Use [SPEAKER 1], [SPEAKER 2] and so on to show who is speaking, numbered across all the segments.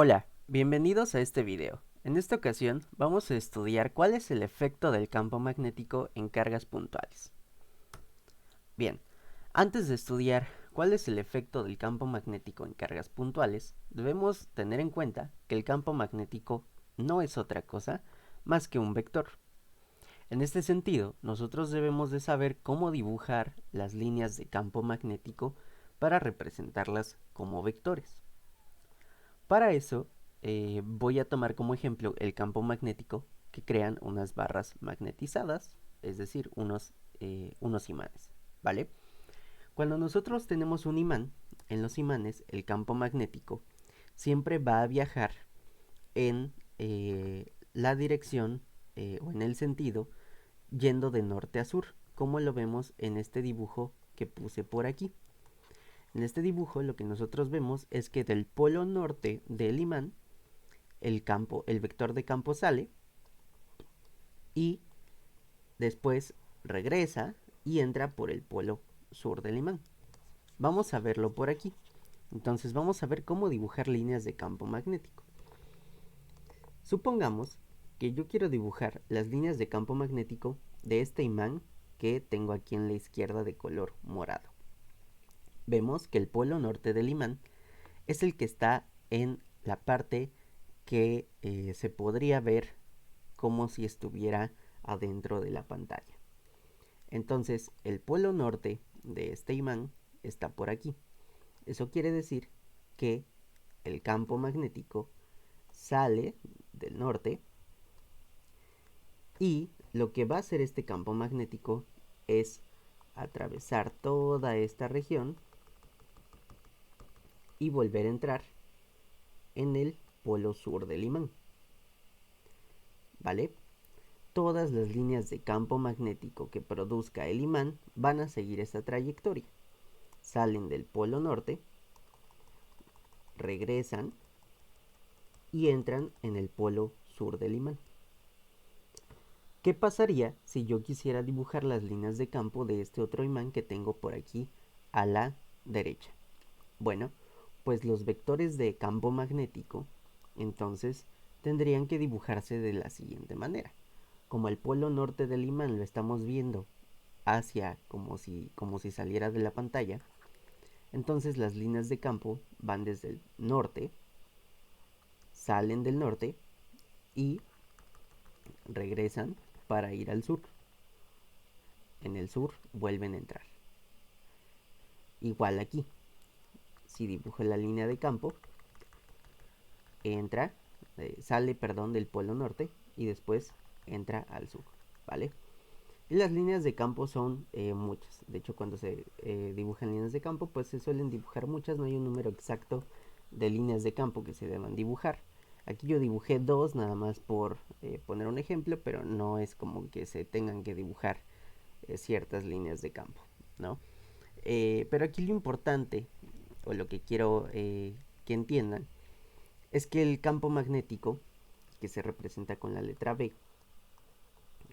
[SPEAKER 1] Hola, bienvenidos a este video. En esta ocasión vamos a estudiar cuál es el efecto del campo magnético en cargas puntuales. Bien, antes de estudiar cuál es el efecto del campo magnético en cargas puntuales, debemos tener en cuenta que el campo magnético no es otra cosa más que un vector. En este sentido, nosotros debemos de saber cómo dibujar las líneas de campo magnético para representarlas como vectores. Para eso, voy a tomar como ejemplo el campo magnético que crean unas barras magnetizadas, es decir, unos imanes, ¿vale? Cuando nosotros tenemos un imán, en los imanes el campo magnético siempre va a viajar en la dirección o en el sentido yendo de norte a sur, como lo vemos en este dibujo que puse por aquí. En este dibujo lo que nosotros vemos es que del polo norte del imán el vector de campo sale y después regresa y entra por el polo sur del imán. Vamos a verlo por aquí. Entonces vamos a ver cómo dibujar líneas de campo magnético. Supongamos que yo quiero dibujar las líneas de campo magnético de este imán que tengo aquí en la izquierda de color morado. Vemos que el polo norte del imán es el que está en la parte que se podría ver como si estuviera adentro de la pantalla. Entonces, el polo norte de este imán está por aquí. Eso quiere decir que el campo magnético sale del norte y lo que va a hacer este campo magnético es atravesar toda esta región y volver a entrar en el polo sur del imán. ¿Vale? Todas las líneas de campo magnético que produzca el imán van a seguir esta trayectoria. Salen del polo norte, regresan y entran en el polo sur del imán. ¿Qué pasaría si yo quisiera dibujar las líneas de campo de este otro imán que tengo por aquí a la derecha? Bueno, pues los vectores de campo magnético entonces tendrían que dibujarse de la siguiente manera. Como el polo norte del imán lo estamos viendo hacia como si saliera de la pantalla, entonces las líneas de campo van desde el norte, salen del norte y regresan para ir al sur. En el sur vuelven a entrar. Igual aquí, si dibujo la línea de campo, entra, sale, perdón, del polo norte y después entra al sur, ¿vale? Y las líneas de campo son muchas. De hecho, cuando se dibujan líneas de campo, pues se suelen dibujar muchas. No hay un número exacto de líneas de campo que se deban dibujar. Aquí yo dibujé dos nada más por poner un ejemplo, pero no es como que se tengan que dibujar ciertas líneas de campo, ¿no? Pero aquí lo importante, o lo que quiero que entiendan, es que el campo magnético, que se representa con la letra B,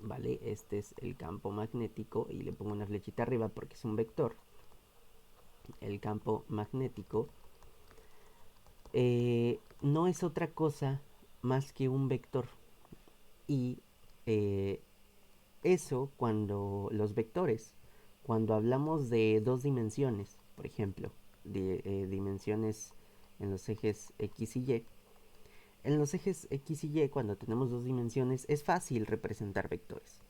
[SPEAKER 1] ¿vale? Este es el campo magnético y le pongo una flechita arriba porque es un vector. El campo magnético no es otra cosa más que un vector. Y eh, eso cuando los vectores, cuando hablamos de dos dimensiones, por ejemplo, de dimensiones en los ejes X y Y, en los ejes X y Y, cuando tenemos dos dimensiones, es fácil representar vectores.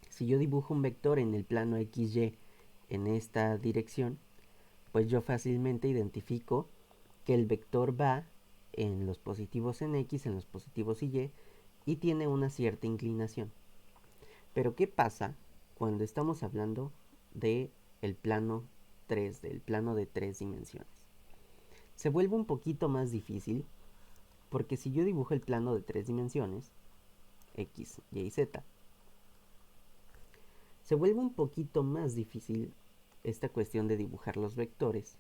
[SPEAKER 1] Si yo dibujo un vector en el plano XY en esta dirección, pues yo fácilmente identifico que el vector va en los positivos en X, en los positivos y tiene una cierta inclinación. Pero ¿qué pasa cuando estamos hablando de el plano 3, del plano de tres dimensiones? Se vuelve un poquito más difícil porque si yo dibujo el plano de tres dimensiones, X, Y y Z, se vuelve un poquito más difícil esta cuestión de dibujar los vectores.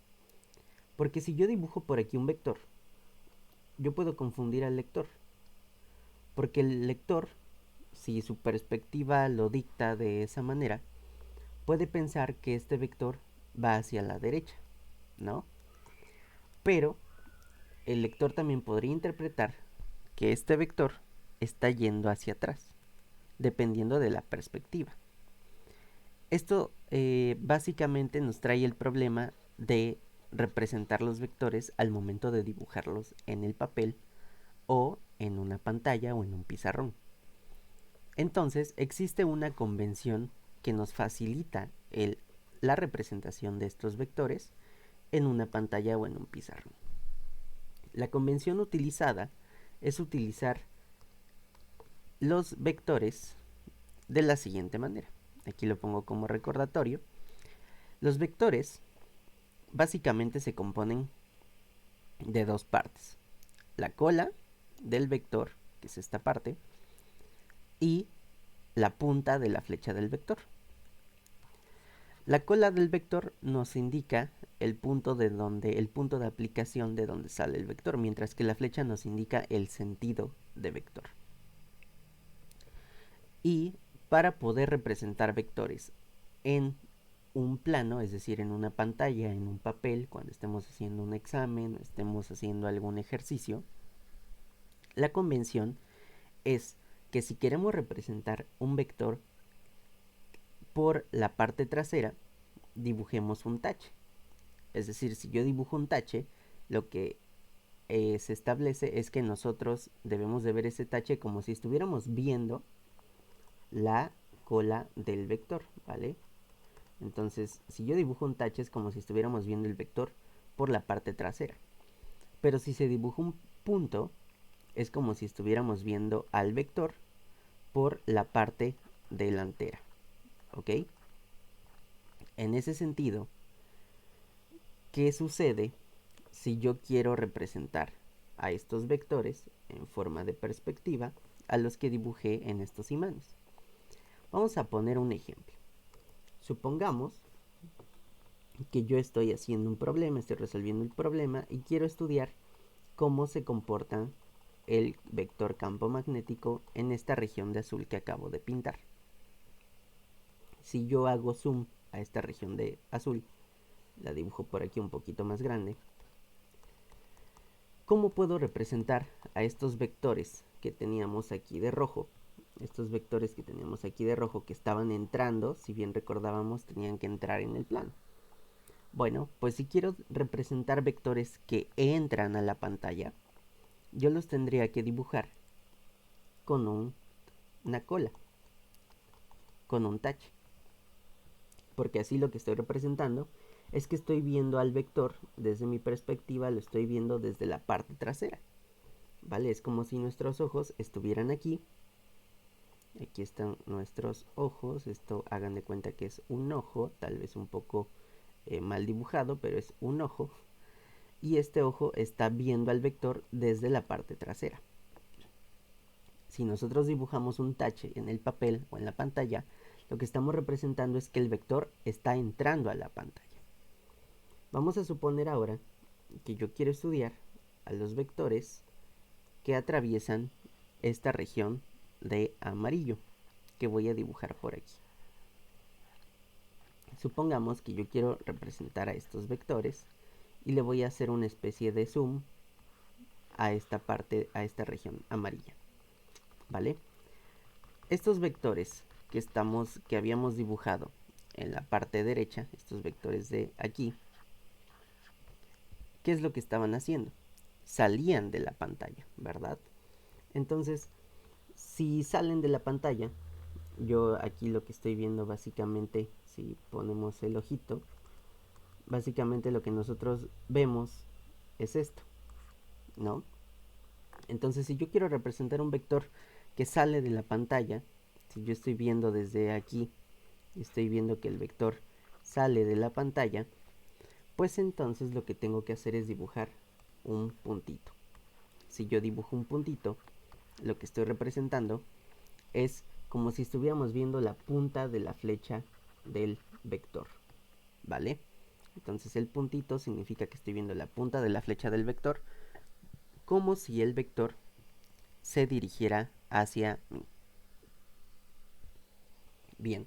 [SPEAKER 1] Porque si yo dibujo por aquí un vector, yo puedo confundir al lector. Porque el lector, si su perspectiva lo dicta de esa manera, puede pensar que este vector va hacia la derecha, ¿no? Pero el lector también podría interpretar que este vector está yendo hacia atrás, dependiendo de la perspectiva. Esto básicamente nos trae el problema de representar los vectores al momento de dibujarlos en el papel o en una pantalla o en un pizarrón. Entonces existe una convención que nos facilita la representación de estos vectores en una pantalla o en un pizarrón. La convención utilizada es utilizar los vectores de la siguiente manera. Aquí lo pongo como recordatorio. Los vectores básicamente se componen de dos partes. La cola del vector, que es esta parte, y la punta de la flecha del vector. La cola del vector nos indica el punto de aplicación de donde sale el vector, mientras que la flecha nos indica el sentido de vector. Y para poder representar vectores en un plano, es decir, en una pantalla, en un papel, cuando estemos haciendo un examen, estemos haciendo algún ejercicio, la convención es que si queremos representar un vector por la parte trasera, dibujemos un tache. Es decir, si yo dibujo un tache, lo que se establece es que nosotros debemos de ver ese tache como si estuviéramos viendo la cola del vector, ¿vale? Entonces, si yo dibujo un tache es como si estuviéramos viendo el vector por la parte trasera. Pero si se dibuja un punto, es como si estuviéramos viendo al vector por la parte delantera, ¿ok? En ese sentido, ¿qué sucede si yo quiero representar a estos vectores en forma de perspectiva a los que dibujé en estos imanes? Vamos a poner un ejemplo. Supongamos que yo estoy haciendo un problema, estoy resolviendo el problema y quiero estudiar cómo se comporta el vector campo magnético en esta región de azul que acabo de pintar. Si yo hago zoom a esta región de azul, la dibujo por aquí un poquito más grande, ¿cómo puedo representar a estos vectores que teníamos aquí de rojo? Estos vectores que teníamos aquí de rojo que estaban entrando, si bien recordábamos, tenían que entrar en el plano. Bueno, pues si quiero representar vectores que entran a la pantalla, yo los tendría que dibujar con una cola, con un tache. Porque así lo que estoy representando es que estoy viendo al vector desde mi perspectiva, lo estoy viendo desde la parte trasera. ¿Vale? Es como si nuestros ojos estuvieran aquí. Aquí están nuestros ojos. Esto hagan de cuenta que es un ojo, tal vez un poco mal dibujado, pero es un ojo. Y este ojo está viendo al vector desde la parte trasera. Si nosotros dibujamos un tache en el papel o en la pantalla, lo que estamos representando es que el vector está entrando a la pantalla. Vamos a suponer ahora que yo quiero estudiar a los vectores que atraviesan esta región de amarillo que voy a dibujar por aquí. Supongamos que yo quiero representar a estos vectores y le voy a hacer una especie de zoom a esta parte, a esta región amarilla, ¿vale? Estos vectores que habíamos dibujado en la parte derecha, estos vectores de aquí, ¿qué es lo que estaban haciendo? Salían de la pantalla, ¿verdad? Entonces, si salen de la pantalla, yo aquí lo que estoy viendo básicamente, si ponemos el ojito, básicamente lo que nosotros vemos es esto, ¿no? Entonces, si yo quiero representar un vector que sale de la pantalla, si yo estoy viendo desde aquí, estoy viendo que el vector sale de la pantalla, pues entonces lo que tengo que hacer es dibujar un puntito. Si yo dibujo un puntito, lo que estoy representando es como si estuviéramos viendo la punta de la flecha del vector, ¿vale? Entonces el puntito significa que estoy viendo la punta de la flecha del vector como si el vector se dirigiera hacia mí. Bien,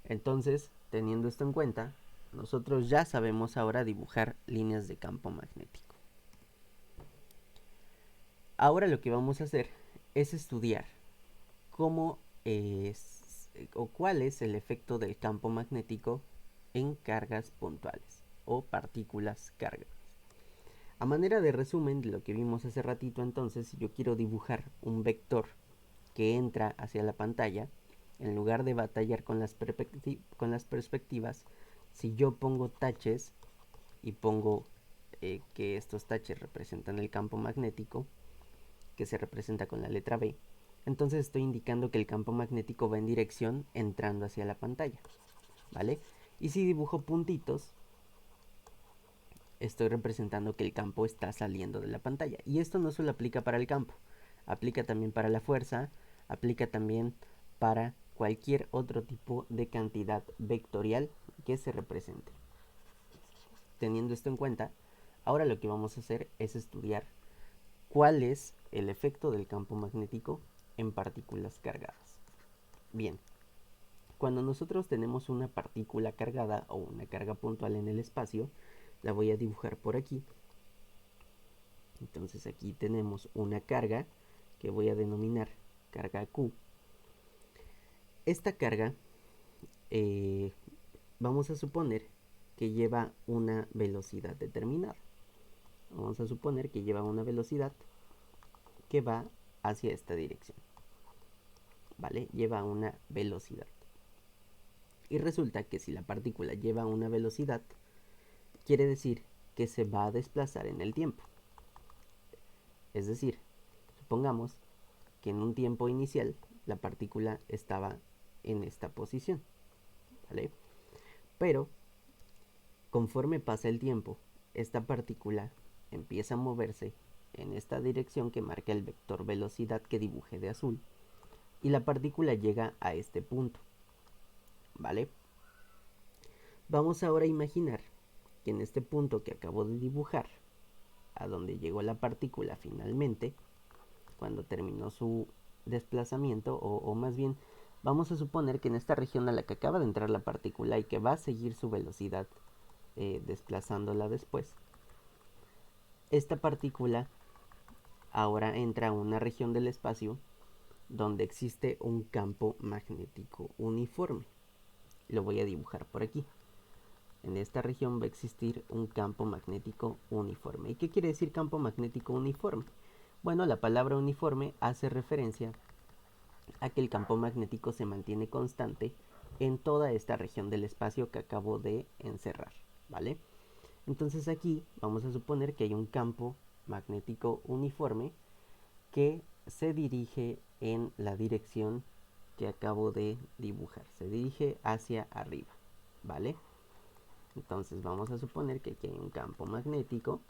[SPEAKER 1] entonces, teniendo esto en cuenta, nosotros ya sabemos ahora dibujar líneas de campo magnético. Ahora lo que vamos a hacer es estudiar cómo es o cuál es el efecto del campo magnético en cargas puntuales o partículas cargadas. A manera de resumen de lo que vimos hace ratito, entonces, si yo quiero dibujar un vector que entra hacia la pantalla, en lugar de batallar con las perspectivas, si yo pongo taches y pongo que estos taches representan el campo magnético, que se representa con la letra B, entonces estoy indicando que el campo magnético va en dirección entrando hacia la pantalla, ¿vale? Y si dibujo puntitos, estoy representando que el campo está saliendo de la pantalla. Y esto no solo aplica para el campo, aplica también para la fuerza, aplica también para cualquier otro tipo de cantidad vectorial que se represente. Teniendo esto en cuenta, ahora lo que vamos a hacer es estudiar cuál es el efecto del campo magnético en partículas cargadas. Bien, cuando nosotros tenemos una partícula cargada o una carga puntual en el espacio, la voy a dibujar por aquí. Entonces aquí tenemos una carga que voy a denominar carga Q. Esta carga vamos a suponer que lleva una velocidad determinada. Vamos a suponer que lleva una velocidad que va hacia esta dirección. ¿Vale? Lleva una velocidad. Y resulta que si la partícula lleva una velocidad, quiere decir que se va a desplazar en el tiempo. Es decir, supongamos que en un tiempo inicial la partícula estaba en esta posición, ¿vale? Pero conforme pasa el tiempo, esta partícula empieza a moverse en esta dirección que marca el vector velocidad que dibujé de azul, y la partícula llega a este punto, ¿vale? Vamos ahora a imaginar que en este punto que acabo de dibujar, a donde llegó la partícula finalmente, cuando terminó su desplazamiento, o más bien, vamos a suponer que en esta región a la que acaba de entrar la partícula y que va a seguir su velocidad desplazándola después, esta partícula ahora entra a una región del espacio donde existe un campo magnético uniforme. Lo voy a dibujar por aquí. En esta región va a existir un campo magnético uniforme. ¿Y qué quiere decir campo magnético uniforme? Bueno, la palabra uniforme hace referencia a que el campo magnético se mantiene constante en toda esta región del espacio que acabo de encerrar, ¿vale? Entonces aquí vamos a suponer que hay un campo magnético uniforme que se dirige en la dirección que acabo de dibujar. Se dirige hacia arriba, ¿vale? Entonces vamos a suponer que aquí hay un campo magnético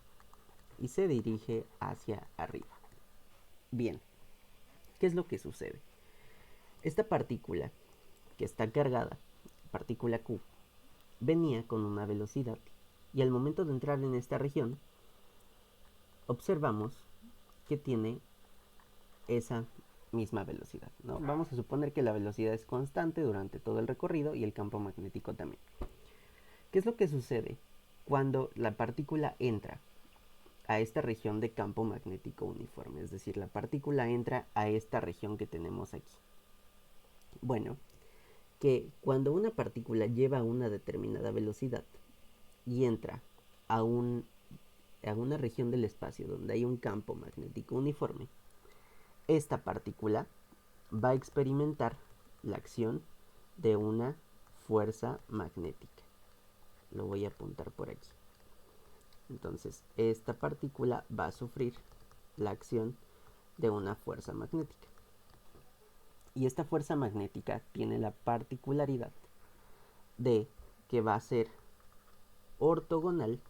[SPEAKER 1] y se dirige hacia arriba. Bien, ¿qué es lo que sucede? Esta partícula que está cargada, partícula Q, venía con una velocidad y al momento de entrar en esta región observamos que tiene esa misma velocidad, ¿no? Vamos a suponer que la velocidad es constante durante todo el recorrido y el campo magnético también. ¿Qué es lo que sucede cuando la partícula entra a esta región de campo magnético uniforme? Es decir, la partícula entra a esta región que tenemos aquí. Bueno, que cuando una partícula lleva una determinada velocidad y entra a una región del espacio donde hay un campo magnético uniforme, esta partícula va a experimentar la acción de una fuerza magnética. Lo voy a apuntar por aquí. Entonces, esta partícula va a sufrir la acción de una fuerza magnética. Y esta fuerza magnética tiene la particularidad de que va a ser ortogonal,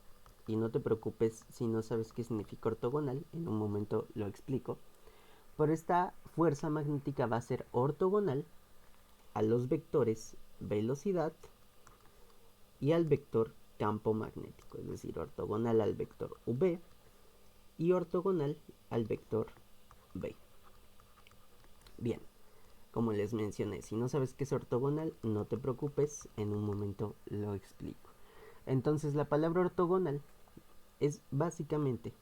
[SPEAKER 1] y no te preocupes si no sabes qué significa ortogonal, en un momento lo explico, pero esta fuerza magnética va a ser ortogonal a los vectores velocidad y al vector campo magnético, es decir, ortogonal al vector v y ortogonal al vector b. Bien, como les mencioné, si no sabes qué es ortogonal, no te preocupes, en un momento lo explico. Entonces la palabra ortogonal es básicamente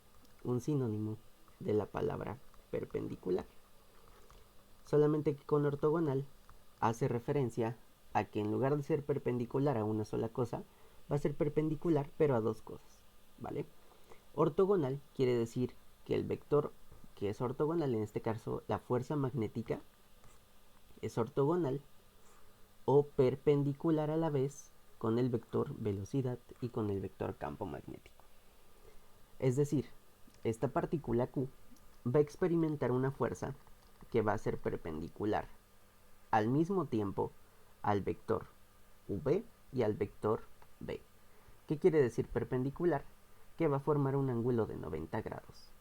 [SPEAKER 1] un sinónimo de la palabra perpendicular. Solamente que con ortogonal hace referencia a que en lugar de ser perpendicular a una sola cosa, va a ser perpendicular pero a dos cosas, ¿vale? Ortogonal quiere decir que el vector que es ortogonal, en este caso la fuerza magnética, es ortogonal o perpendicular a la vez con el vector velocidad y con el vector campo magnético. Es decir, esta partícula Q va a experimentar una fuerza que va a ser perpendicular al mismo tiempo al vector V y al vector B. ¿Qué quiere decir perpendicular? Que va a formar un ángulo de 90 grados.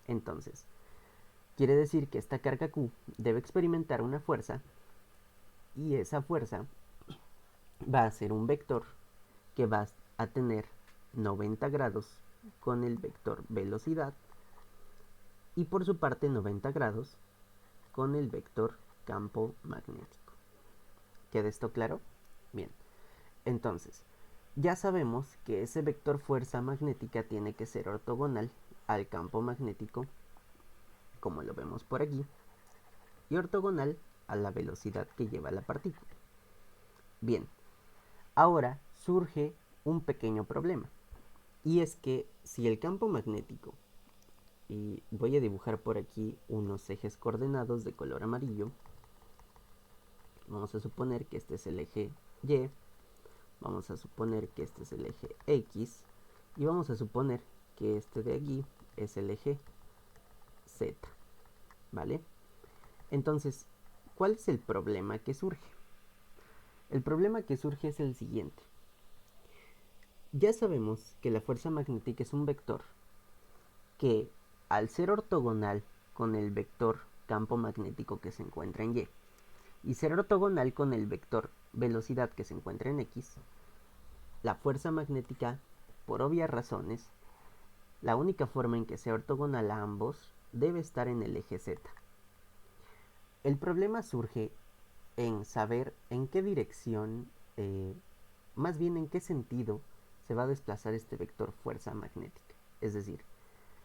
[SPEAKER 1] Entonces, quiere decir que esta carga Q debe experimentar una fuerza y esa fuerza va a ser un vector que va a tener 90 grados con el vector velocidad y por su parte 90 grados con el vector campo magnético. ¿Queda esto claro? Bien, entonces ya sabemos que ese vector fuerza magnética tiene que ser ortogonal al campo magnético, como lo vemos por aquí, y ortogonal a la velocidad que lleva la partícula. Bien, ahora surge un pequeño problema, y es que si el campo magnético, y voy a dibujar por aquí unos ejes coordenados de color amarillo, vamos a suponer que este es el eje Y, vamos a suponer que este es el eje X, y vamos a suponer que este de aquí es el eje Z, ¿vale? Entonces, ¿cuál es el problema que surge? El problema que surge es el siguiente. Ya sabemos que la fuerza magnética es un vector que, al ser ortogonal con el vector campo magnético que se encuentra en y ser ortogonal con el vector velocidad que se encuentra en X, la fuerza magnética, por obvias razones, la única forma en que sea ortogonal a ambos debe estar en el eje Z. El problema surge en saber en qué dirección, más bien en qué sentido se va a desplazar este vector fuerza magnética. Es decir,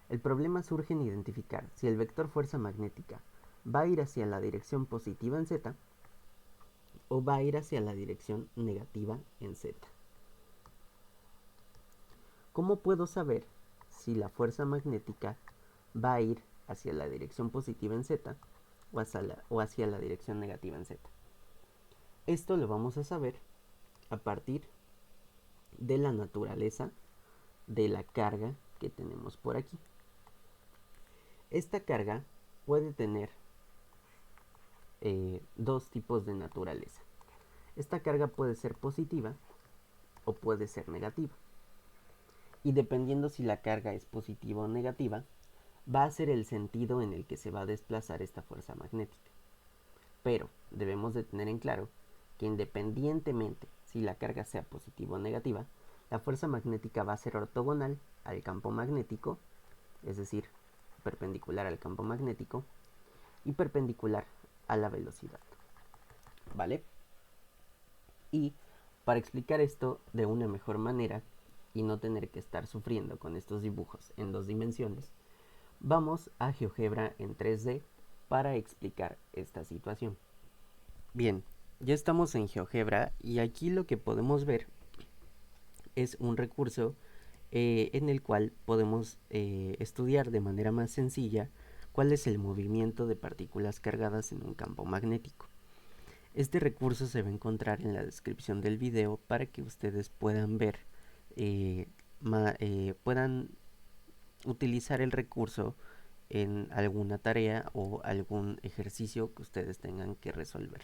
[SPEAKER 1] el problema surge en identificar si el vector fuerza magnética va a ir hacia la dirección positiva en Z o va a ir hacia la dirección negativa en Z. ¿Cómo puedo saber si la fuerza magnética va a ir hacia la dirección positiva en Z o hacia la dirección negativa en Z? Esto lo vamos a saber a partir de la naturaleza de la carga que tenemos por aquí. Esta carga puede tener dos tipos de naturaleza. Esta carga puede ser positiva o puede ser negativa. Y dependiendo si la carga es positiva o negativa, va a ser el sentido en el que se va a desplazar esta fuerza magnética. Pero debemos de tener en claro que independientemente si la carga sea positiva o negativa, la fuerza magnética va a ser ortogonal al campo magnético, es decir, perpendicular al campo magnético y perpendicular a la velocidad. ¿Vale? Y para explicar esto de una mejor manera y no tener que estar sufriendo con estos dibujos en dos dimensiones, vamos a GeoGebra en 3D para explicar esta situación. Bien, ya estamos en GeoGebra y aquí lo que podemos ver es un recurso en el cual podemos estudiar de manera más sencilla cuál es el movimiento de partículas cargadas en un campo magnético. Este recurso se va a encontrar en la descripción del video para que ustedes puedan ver, puedan utilizar el recurso en alguna tarea o algún ejercicio que ustedes tengan que resolver.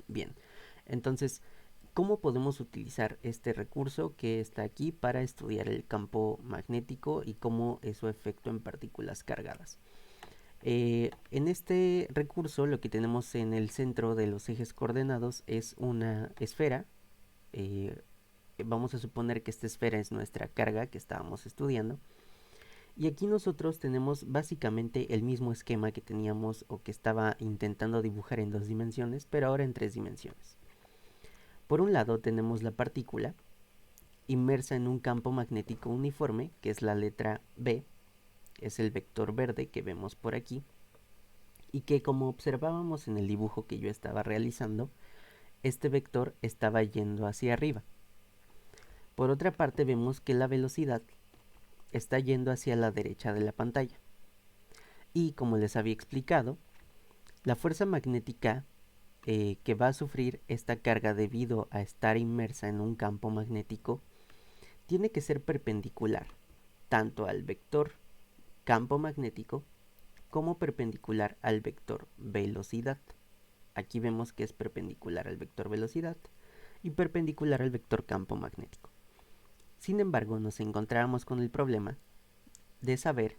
[SPEAKER 1] Bien, entonces, ¿cómo podemos utilizar este recurso que está aquí para estudiar el campo magnético y cómo es su efecto en partículas cargadas? En este recurso lo que tenemos en el centro de los ejes coordenados es una esfera. Vamos a suponer que esta esfera es nuestra carga que estábamos estudiando. Y aquí nosotros tenemos básicamente el mismo esquema que teníamos o que estaba intentando dibujar en dos dimensiones, pero ahora en tres dimensiones. Por un lado tenemos la partícula inmersa en un campo magnético uniforme, que es la letra B, es el vector verde que vemos por aquí, y que, como observábamos en el dibujo que yo estaba realizando, este vector estaba yendo hacia arriba. Por otra parte, vemos que la velocidad está yendo hacia la derecha de la pantalla. Y como les había explicado, la fuerza magnética que va a sufrir esta carga debido a estar inmersa en un campo magnético tiene que ser perpendicular tanto al vector campo magnético como perpendicular al vector velocidad. Aquí vemos que es perpendicular al vector velocidad y perpendicular al vector campo magnético. Sin embargo, nos encontrábamos con el problema de saber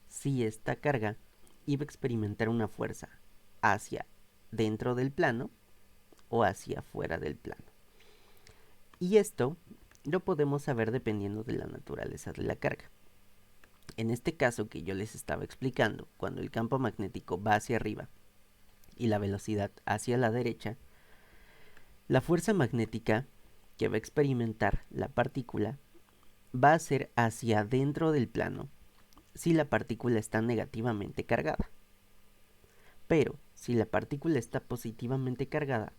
[SPEAKER 1] si esta carga iba a experimentar una fuerza hacia dentro del plano o hacia fuera del plano. Y esto lo podemos saber dependiendo de la naturaleza de la carga. En este caso que yo les estaba explicando, cuando el campo magnético va hacia arriba y la velocidad hacia la derecha, la fuerza magnética que va a experimentar la partícula va a ser hacia adentro del plano si la partícula está negativamente cargada. Pero si la partícula está positivamente cargada,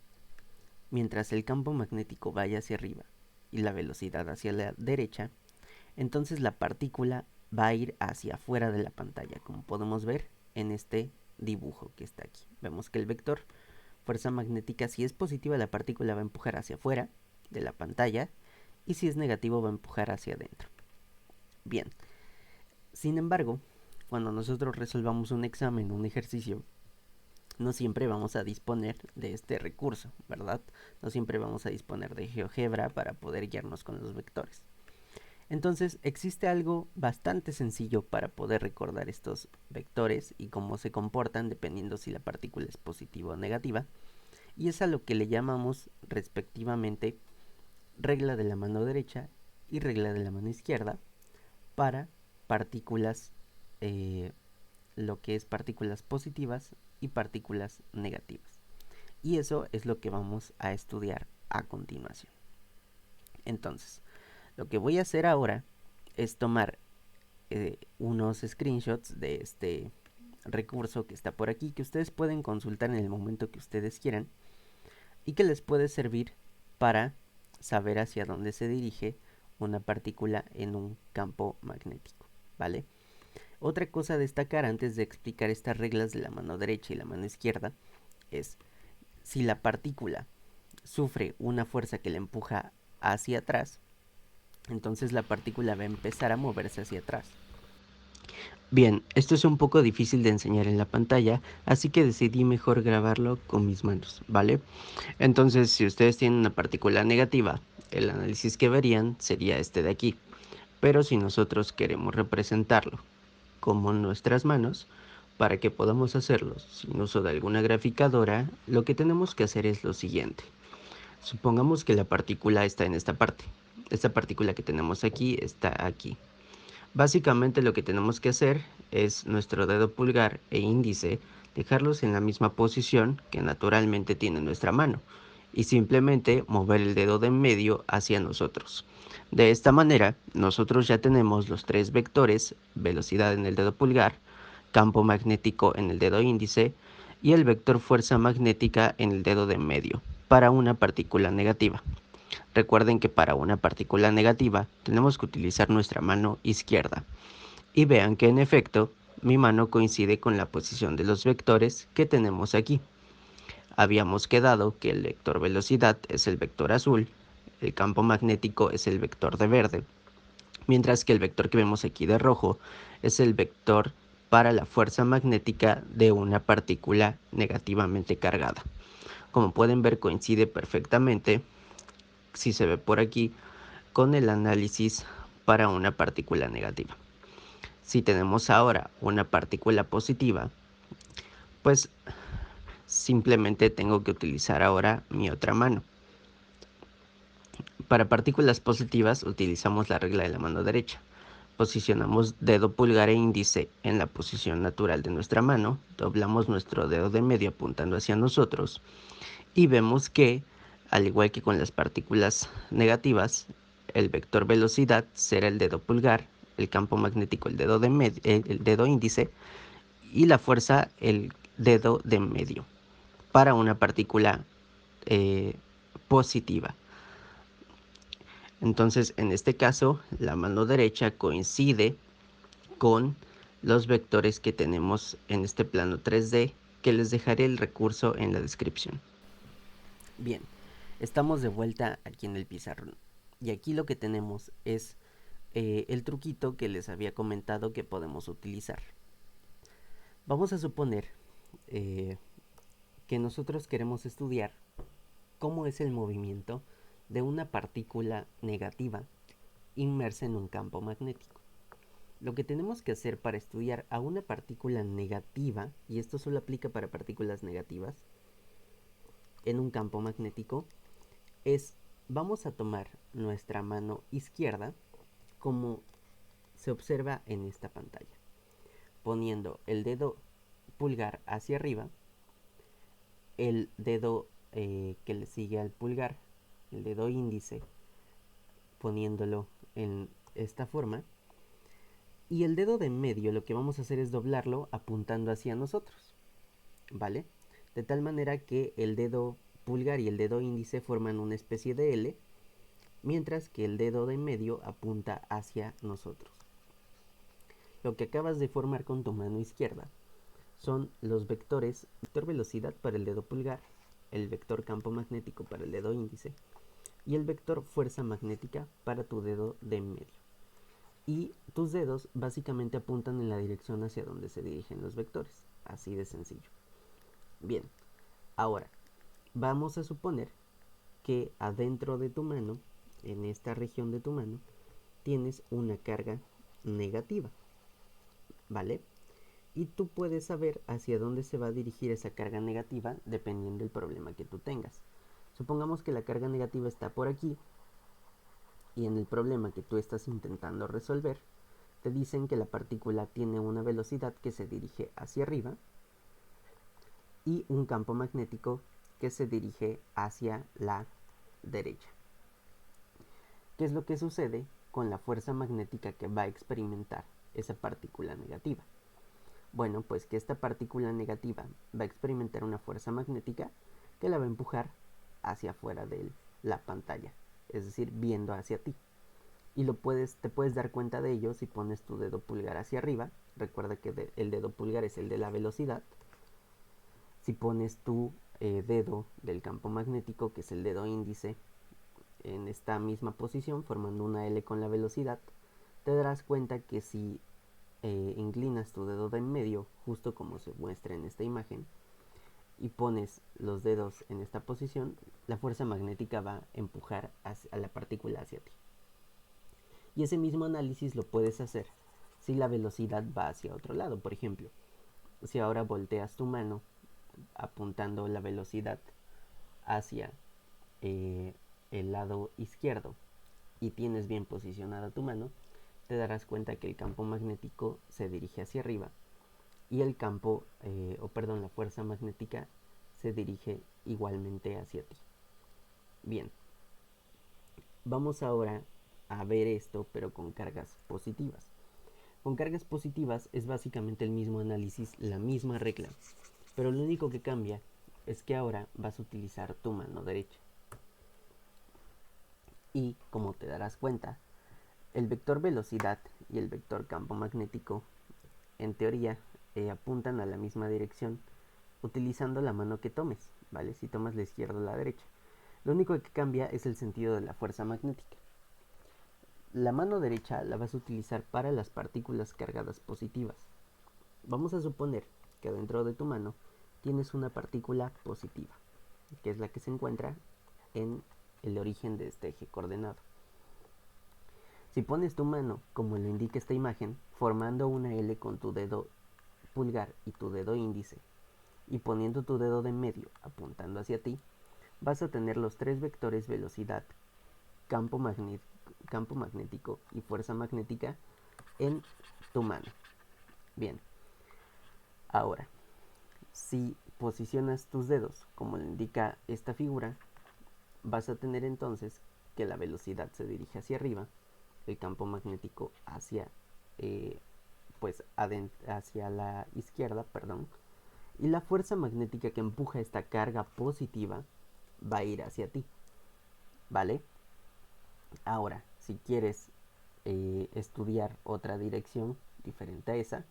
[SPEAKER 1] mientras el campo magnético vaya hacia arriba y la velocidad hacia la derecha, entonces la partícula va a ir hacia afuera de la pantalla, como podemos ver en este dibujo que está aquí. Vemos que el vector fuerza magnética, si es positiva, la partícula va a empujar hacia afuera de la pantalla, y si es negativo va a empujar hacia adentro. Bien, sin embargo, cuando nosotros resolvamos un examen o un ejercicio, no siempre vamos a disponer de este recurso, ¿verdad? No siempre vamos a disponer de GeoGebra para poder guiarnos con los vectores. Entonces existe algo bastante sencillo para poder recordar estos vectores y cómo se comportan dependiendo si la partícula es positiva o negativa, y es a lo que le llamamos respectivamente regla de la mano derecha y regla de la mano izquierda para partículas, lo que es partículas positivas y partículas negativas. Y eso es lo que vamos a estudiar a continuación. Entonces, lo que voy a hacer ahora es tomar unos screenshots de este recurso que está por aquí, que ustedes pueden consultar en el momento que ustedes quieran y que les puede servir para saber hacia dónde se dirige una partícula en un campo magnético, ¿vale? Otra cosa a destacar antes de explicar estas reglas de la mano derecha y la mano izquierda es si la partícula sufre una fuerza que la empuja hacia atrás, entonces la partícula va a empezar a moverse hacia atrás. Bien, esto es un poco difícil de enseñar en la pantalla, así que decidí mejor grabarlo con mis manos, ¿vale? Entonces, si ustedes tienen una partícula negativa, el análisis que verían sería este de aquí. Pero si nosotros queremos representarlo como nuestras manos, para que podamos hacerlo sin uso de alguna graficadora, lo que tenemos que hacer es lo siguiente. Supongamos que la partícula está en esta parte. Esta partícula que tenemos aquí está aquí. Básicamente lo que tenemos que hacer es nuestro dedo pulgar e índice dejarlos en la misma posición que naturalmente tiene nuestra mano y simplemente mover el dedo de en medio hacia nosotros. De esta manera, nosotros ya tenemos los tres vectores: velocidad en el dedo pulgar, campo magnético en el dedo índice y el vector fuerza magnética en el dedo de en medio para una partícula negativa. Recuerden que para una partícula negativa tenemos que utilizar nuestra mano izquierda. Y vean que en efecto mi mano coincide con la posición de los vectores que tenemos aquí. Habíamos quedado que el vector velocidad es el vector azul, el campo magnético es el vector de verde, mientras que el vector que vemos aquí de rojo es el vector para la fuerza magnética de una partícula negativamente cargada. Como pueden ver, coincide perfectamente, si se ve por aquí, con el análisis para una partícula negativa. Si tenemos ahora una partícula positiva, pues simplemente tengo que utilizar ahora mi otra mano. Para partículas positivas utilizamos la regla de la mano derecha. Posicionamos dedo pulgar e índice en la posición natural de nuestra mano, doblamos nuestro dedo de medio apuntando hacia nosotros y vemos que, al igual que con las partículas negativas, el vector velocidad será el dedo pulgar el campo magnético, el dedo, el dedo índice, y la fuerza, el dedo de medio, para una partícula positiva. Entonces, en este caso, la mano derecha coincide con los vectores que tenemos en este plano 3D, que les dejaré el recurso en la descripción. Bien, estamos de vuelta aquí en el pizarrón. Y aquí lo que tenemos es el truquito que les había comentado que podemos utilizar. Vamos a suponer que nosotros queremos estudiar cómo es el movimiento de una partícula negativa inmersa en un campo magnético. Lo que tenemos que hacer para estudiar a una partícula negativa, y esto solo aplica para partículas negativas, en un campo magnético, es vamos a tomar nuestra mano izquierda como se observa en esta pantalla, poniendo el dedo pulgar hacia arriba, el dedo que le sigue al pulgar, el dedo índice, poniéndolo en esta forma, y el dedo de medio lo que vamos a hacer es doblarlo apuntando hacia nosotros, ¿vale? De tal manera que el dedo pulgar y el dedo índice forman una especie de L, mientras que el dedo de medio apunta hacia nosotros. Lo que acabas de formar con tu mano izquierda son los vectores vector velocidad para el dedo pulgar, el vector campo magnético para el dedo índice y el vector fuerza magnética para tu dedo de medio. Y tus dedos básicamente apuntan en la dirección hacia donde se dirigen los vectores, así de sencillo. Bien, ahora vamos a suponer que adentro de tu mano, en esta región de tu mano, tienes una carga negativa, ¿vale? Y tú puedes saber hacia dónde se va a dirigir esa carga negativa dependiendo del problema que tú tengas. Supongamos que la carga negativa está por aquí y en el problema que tú estás intentando resolver, te dicen que la partícula tiene una velocidad que se dirige hacia arriba y un campo magnético que se dirige hacia la derecha. ¿Qué es lo que sucede con la fuerza magnética que va a experimentar esa partícula negativa? Bueno, pues que esta partícula negativa va a experimentar una fuerza magnética que la va a empujar hacia afuera de la pantalla, es decir, viendo hacia ti. Y te puedes dar cuenta de ello si pones tu dedo pulgar hacia arriba. Recuerda que el dedo pulgar es el de la velocidad. Si pones tu dedo del campo magnético, que es el dedo índice, en esta misma posición, formando una L con la velocidad, te darás cuenta que si inclinas tu dedo de en medio, justo como se muestra en esta imagen, y pones los dedos en esta posición, la fuerza magnética va a empujar a la partícula hacia ti. Y ese mismo análisis lo puedes hacer si la velocidad va hacia otro lado. Por ejemplo, si ahora volteas tu mano apuntando la velocidad hacia el lado izquierdo y tienes bien posicionada tu mano, te darás cuenta que el campo magnético se dirige hacia arriba y el campo, la fuerza magnética se dirige igualmente hacia ti. Bien, vamos ahora a ver esto, pero con cargas positivas. Con cargas positivas es básicamente el mismo análisis, la misma regla, pero lo único que cambia es que ahora vas a utilizar tu mano derecha. Y como te darás cuenta, el vector velocidad y el vector campo magnético, en teoría, apuntan a la misma dirección utilizando la mano que tomes, ¿vale? Si tomas la izquierda o la derecha. Lo único que cambia es el sentido de la fuerza magnética. La mano derecha la vas a utilizar para las partículas cargadas positivas. Vamos a suponer que dentro de tu mano tienes una partícula positiva, que es la que se encuentra en el origen de este eje coordenado. Si pones tu mano, como lo indica esta imagen, formando una L con tu dedo pulgar y tu dedo índice, y poniendo tu dedo de medio apuntando hacia ti, vas a tener los tres vectores velocidad, campo magnético y fuerza magnética en tu mano. Bien, ahora, si posicionas tus dedos como lo indica esta figura, vas a tener entonces que la velocidad se dirige hacia arriba, el campo magnético hacia pues hacia la izquierda, perdón, y la fuerza magnética que empuja esta carga positiva va a ir hacia ti, ¿vale? Ahora, si quieres estudiar otra dirección diferente a esa,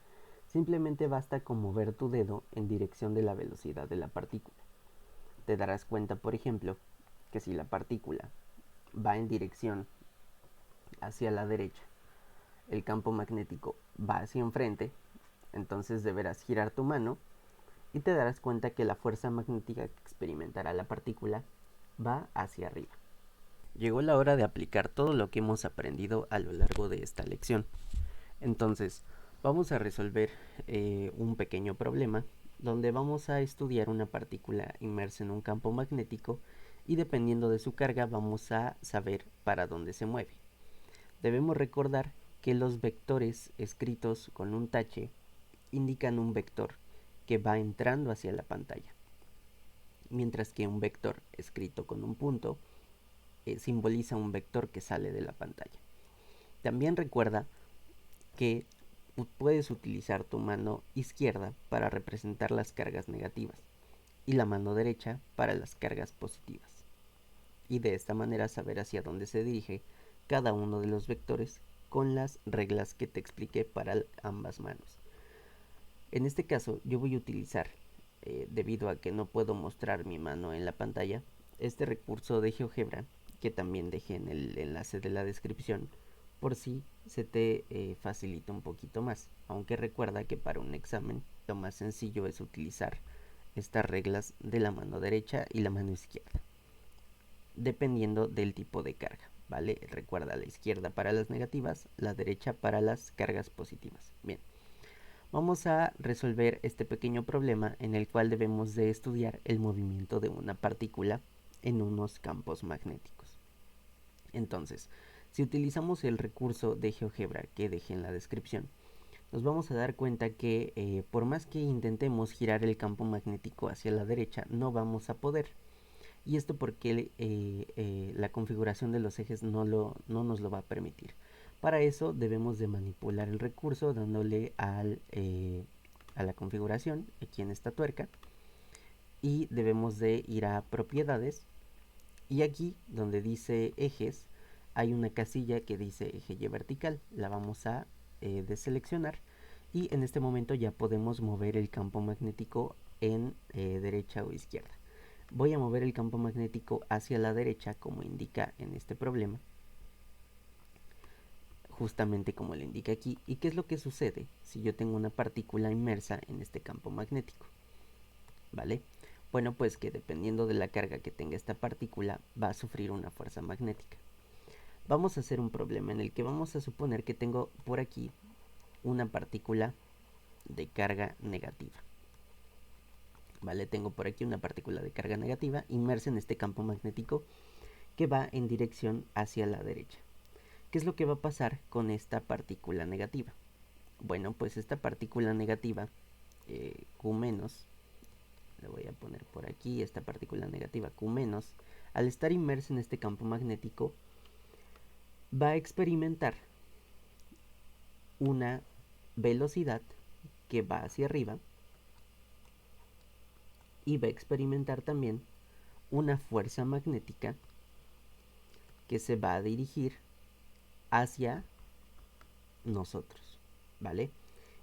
[SPEAKER 1] simplemente basta con mover tu dedo en dirección de la velocidad de la partícula. Te darás cuenta, por ejemplo, que si la partícula va en dirección hacia la derecha, el campo magnético va hacia enfrente, entonces deberás girar tu mano y te darás cuenta que la fuerza magnética que experimentará la partícula va hacia arriba. Llegó la hora de aplicar todo lo que hemos aprendido a lo largo de esta lección. Entonces, vamos a resolver un pequeño problema donde vamos a estudiar una partícula inmersa en un campo magnético y dependiendo de su carga vamos a saber para dónde se mueve. Debemos recordar que los vectores escritos con un tache indican un vector que va entrando hacia la pantalla, mientras que un vector escrito con un punto simboliza un vector que sale de la pantalla. También recuerda que puedes utilizar tu mano izquierda para representar las cargas negativas y la mano derecha para las cargas positivas. Y de esta manera saber hacia dónde se dirige cada uno de los vectores con las reglas que te expliqué para ambas manos. En este caso yo voy a utilizar, debido a que no puedo mostrar mi mano en la pantalla, este recurso de GeoGebra que también dejé en el enlace de la descripción por si se te facilita un poquito más, aunque recuerda que para un examen lo más sencillo es utilizar estas reglas de la mano derecha y la mano izquierda, dependiendo del tipo de carga, ¿vale? Recuerda, la izquierda para las negativas, la derecha para las cargas positivas. Bien, vamos a resolver este pequeño problema en el cual debemos de estudiar el movimiento de una partícula en unos campos magnéticos. Entonces, si utilizamos el recurso de GeoGebra que dejé en la descripción, nos vamos a dar cuenta que por más que intentemos girar el campo magnético hacia la derecha, no vamos a poder. Y esto porque la configuración de los ejes no nos lo va a permitir. Para eso debemos de manipular el recurso dándole a la configuración aquí en esta tuerca, y debemos de ir a propiedades, y aquí donde dice ejes hay una casilla que dice eje Y vertical. La vamos a deseleccionar y en este momento ya podemos mover el campo magnético en derecha o izquierda. Voy a mover el campo magnético hacia la derecha como indica en este problema, justamente como le indica aquí. ¿Y qué es lo que sucede si yo tengo una partícula inmersa en este campo magnético? ¿Vale? Bueno, pues que dependiendo de la carga que tenga esta partícula va a sufrir una fuerza magnética. Vamos a hacer un problema en el que vamos a suponer que tengo por aquí una partícula de carga negativa. ¿Vale? Tengo por aquí una partícula de carga negativa inmersa en este campo magnético que va en dirección hacia la derecha. ¿Qué es lo que va a pasar con esta partícula negativa? Bueno, pues esta partícula negativa, Q-, le voy a poner por aquí, esta partícula negativa Q-, al estar inmersa en este campo magnético, va a experimentar una velocidad que va hacia arriba y va a experimentar también una fuerza magnética que se va a dirigir hacia nosotros, ¿vale?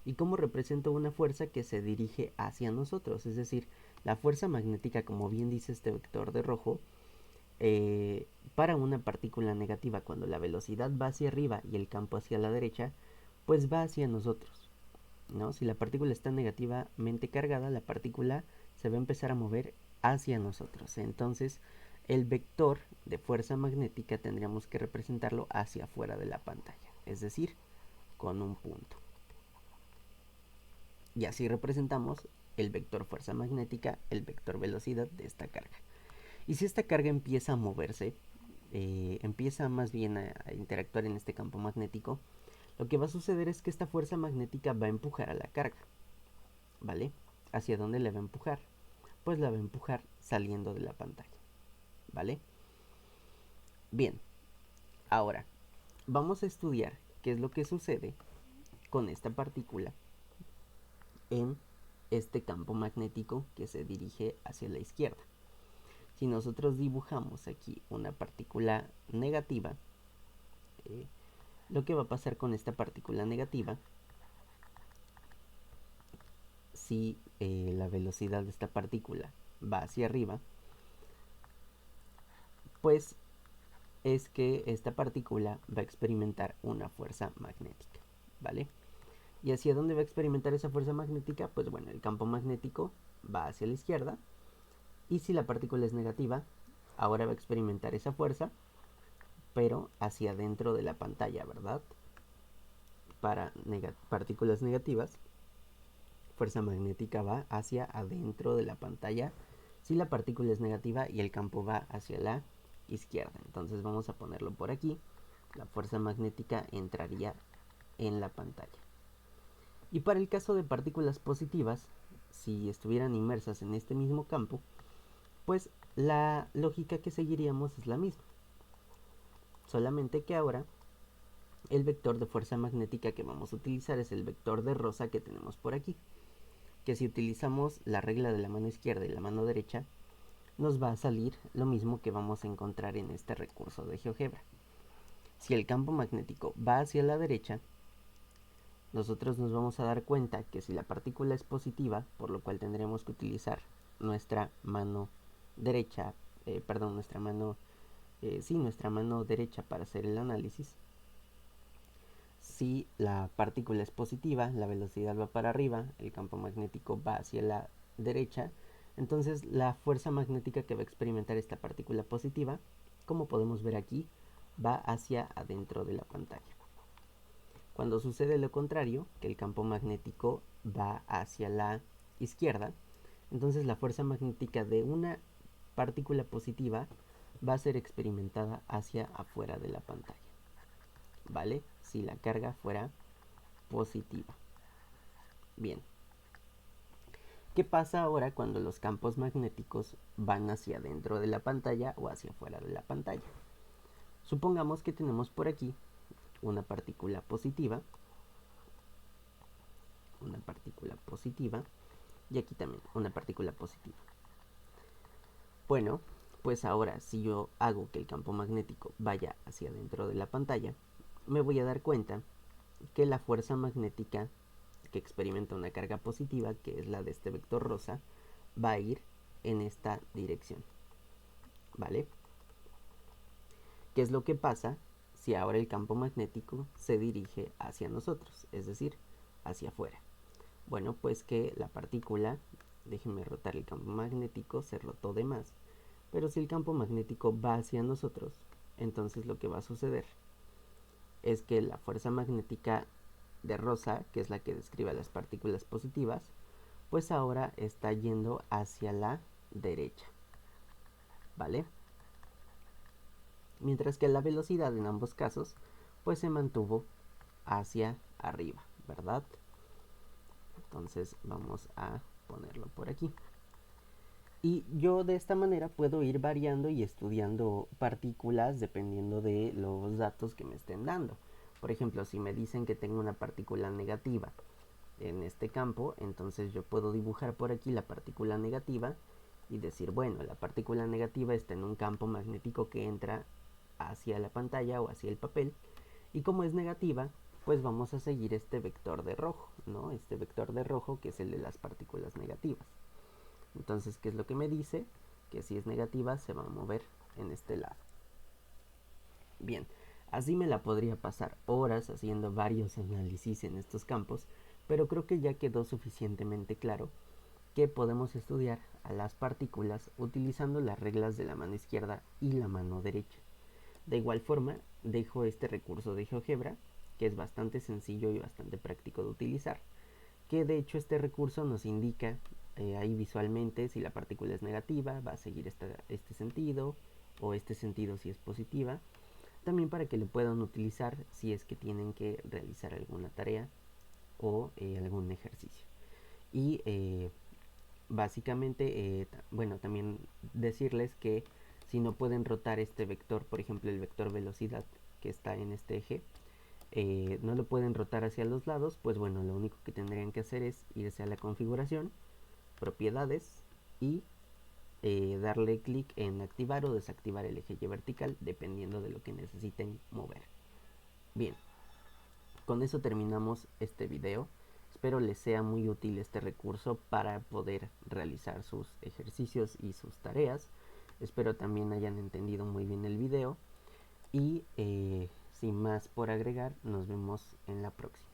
[SPEAKER 1] ¿Y cómo represento una fuerza que se dirige hacia nosotros? Es decir, la fuerza magnética, como bien dice este vector de rojo, para una partícula negativa, cuando la velocidad va hacia arriba y el campo hacia la derecha, pues va hacia nosotros, ¿no? Si la partícula está negativamente cargada, la partícula se va a empezar a mover hacia nosotros. Entonces, el vector de fuerza magnética tendríamos que representarlo hacia afuera de la pantalla, es decir, con un punto. Y así representamos el vector fuerza magnética, el vector velocidad de esta carga. Y si esta carga empieza a moverse, empieza más bien a interactuar en este campo magnético, lo que va a suceder es que esta fuerza magnética va a empujar a la carga, ¿vale? ¿Hacia dónde le va a empujar? Pues la va a empujar saliendo de la pantalla, ¿vale? Bien, ahora vamos a estudiar qué es lo que sucede con esta partícula en este campo magnético que se dirige hacia la izquierda. Si nosotros dibujamos aquí una partícula negativa, lo que va a pasar con esta partícula negativa, si la velocidad de esta partícula va hacia arriba, pues es que esta partícula va a experimentar una fuerza magnética, ¿vale? ¿Y hacia dónde va a experimentar esa fuerza magnética? Pues bueno, el campo magnético va hacia la izquierda, y si la partícula es negativa, ahora va a experimentar esa fuerza, pero hacia adentro de la pantalla, ¿verdad? Para partículas negativas, fuerza magnética va hacia adentro de la pantalla si la partícula es negativa y el campo va hacia la izquierda. Entonces vamos a ponerlo por aquí. La fuerza magnética entraría en la pantalla. Y para el caso de partículas positivas, si estuvieran inmersas en este mismo campo, pues la lógica que seguiríamos es la misma. Solamente que ahora el vector de fuerza magnética que vamos a utilizar es el vector de rosa que tenemos por aquí. Que si utilizamos la regla de la mano izquierda y la mano derecha, nos va a salir lo mismo que vamos a encontrar en este recurso de GeoGebra. Si el campo magnético va hacia la derecha, nosotros nos vamos a dar cuenta que si la partícula es positiva, por lo cual tendremos que utilizar nuestra mano derecha, nuestra mano derecha para hacer el análisis. Si la partícula es positiva, la velocidad va para arriba, el campo magnético va hacia la derecha, entonces la fuerza magnética que va a experimentar esta partícula positiva, como podemos ver aquí, va hacia adentro de la pantalla. Cuando sucede lo contrario, que el campo magnético va hacia la izquierda, entonces la fuerza magnética de una partícula positiva va a ser experimentada hacia afuera de la pantalla, ¿vale? Si la carga fuera positiva. Bien. ¿Qué pasa ahora cuando los campos magnéticos van hacia dentro de la pantalla o hacia afuera de la pantalla? Supongamos que tenemos por aquí una partícula positiva y aquí también una partícula positiva. Bueno, pues ahora si yo hago que el campo magnético vaya hacia dentro de la pantalla, me voy a dar cuenta que la fuerza magnética que experimenta una carga positiva, que es la de este vector rosa, va a ir en esta dirección, ¿vale? ¿Qué es lo que pasa si ahora el campo magnético se dirige hacia nosotros, es decir, hacia afuera? Bueno, pues que la partícula, déjenme rotar el campo magnético, se rotó de más, pero si el campo magnético va hacia nosotros, entonces lo que va a suceder es que la fuerza magnética de rosa, que es la que describe las partículas positivas, pues ahora está yendo hacia la derecha, ¿vale? Mientras que la velocidad en ambos casos pues se mantuvo hacia arriba, ¿verdad? Entonces vamos a ponerlo por aquí. Y yo de esta manera puedo ir variando y estudiando partículas dependiendo de los datos que me estén dando. Por ejemplo, si me dicen que tengo una partícula negativa en este campo, entonces yo puedo dibujar por aquí la partícula negativa y decir, bueno, la partícula negativa está en un campo magnético que entra hacia la pantalla o hacia el papel, y como es negativa, pues vamos a seguir este vector de rojo, ¿no? Este vector de rojo que es el de las partículas negativas. Entonces, ¿qué es lo que me dice? Que si es negativa se va a mover en este lado. Bien, así me la podría pasar horas haciendo varios análisis en estos campos, pero creo que ya quedó suficientemente claro que podemos estudiar a las partículas utilizando las reglas de la mano izquierda y la mano derecha. De igual forma, dejo este recurso de GeoGebra, que es bastante sencillo y bastante práctico de utilizar, que de hecho este recurso nos indica ahí visualmente si la partícula es negativa, va a seguir este sentido, o este sentido si es positiva, también para que lo puedan utilizar si es que tienen que realizar alguna tarea o algún ejercicio. Y básicamente, bueno, también decirles que si no pueden rotar este vector, por ejemplo el vector velocidad que está en este eje, no lo pueden rotar hacia los lados, pues bueno, lo único que tendrían que hacer es irse a la configuración, propiedades y darle clic en activar o desactivar el eje Y vertical dependiendo de lo que necesiten mover. Bien, con eso terminamos este video. Espero les sea muy útil este recurso para poder realizar sus ejercicios y sus tareas. Espero también hayan entendido muy bien el video y sin más por agregar, nos vemos en la próxima.